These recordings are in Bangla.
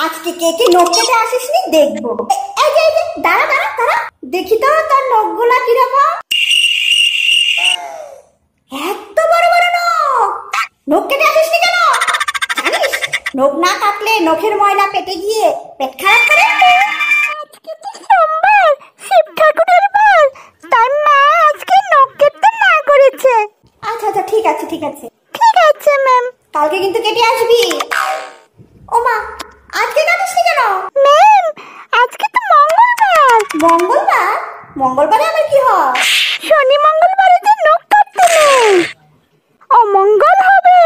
আজকে কে কে নখ কেটে আসিস নি দেখবো। এই যে দাঁড়া দাঁড়া দাঁড়া, দেখি তো তোর নখগুলা কিরকম। এত বড় বড় নখ, নখ কেটে আসিস নি কেন? জানিস নখ না কাটলে নখের ময়লা পেটে গিয়ে পেট খারাপ করে। আজকে তো সোমবার, শিব ঠাকুরের বার, তাই মা আজকে নখ কেটে না করেছে। আচ্ছা আচ্ছা, ঠিক আছে ঠিক আছে। ঠিক আছে ম্যাম। কালকে কিন্তু কেটে আসবি। ও মা, আজকে কাটিস নি কেন? ম্যাম আজকে তো মঙ্গলবার। মঙ্গলবার? মঙ্গলবারে আবার কি হয়? শনি মঙ্গলবারে যে নখ কাটতে নেই, অমঙ্গল হবে।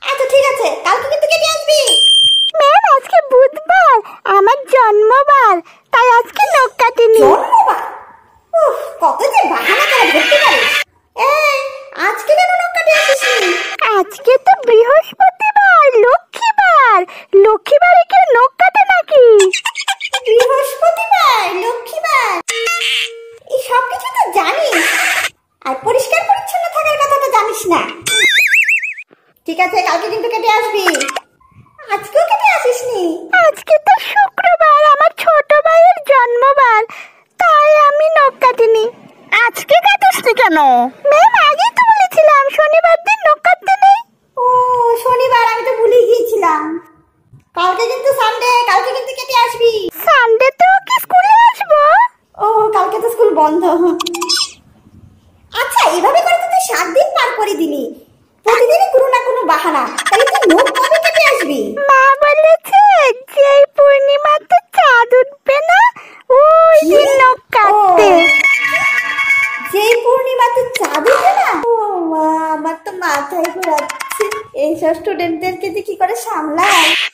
আচ্ছা ঠিক আছে, কালকে কিন্তু কেটে আসবি। ম্যাম আজকে বুধবার, আমার জন্মবার, তাই আজকে নখ কাটিনি। জন্মবার? উফ, কত যে বাহানা করে ধরতে পারিস। এই, আজকে কেন নখ কাটে আসিসনি? আজকে তো বৃহস্পতিবার, লক্ষ্মীবার। লক্ষ্মীবারে কেউ নখ কাটে নাকি? বৃহস্পতিবার, লক্ষ্মীবার, এই সব কিছু তো জানিস, আর পরিষ্কার পরিচ্ছন্ন থাকার কথা তো জানিস না। ঠিক আছে, কালকে কিন্তু কেটে আসবি। আজকেও কেটে আসিসনি? আজকে তো শুক্রবার, আমার ছোট ভাইয়ের জন্মবার, তাই আমি নখ কাটিনি। আজকে কাটিসনি কেন? ম্যাম আগেই তো বলেছিলাম শনিবার দিন নখ কাটতে নেই। ও শনিবার, আমি তো ভুলে গিয়েছিলাম। কালকে কিন্তু সানডে, কালকে কিন্তু কেটে আসবি। সানডেতেও কি স্কুলে আসবো? ও কালকে তো স্কুল বন্ধ। আচ্ছা, এভাবে করে তো তুই 7 দিন পার করে দিলি, প্রতিদিনই কোনো না কোনো বাহানা। তাহলে তুই নখ কবে কেটে আসবি? মা বলেছে যে পূর্ণিমাতে চাঁদ উঠবে না, ওই দিন নখ কাটতে। যেই পূর্ণিমাতে চাঁদ উঠে না? ও মা, আমার তো মাথায় ঘোরাচ্ছে। এইসব স্টুডেন্টদেরকে যে কি করে সামলায়।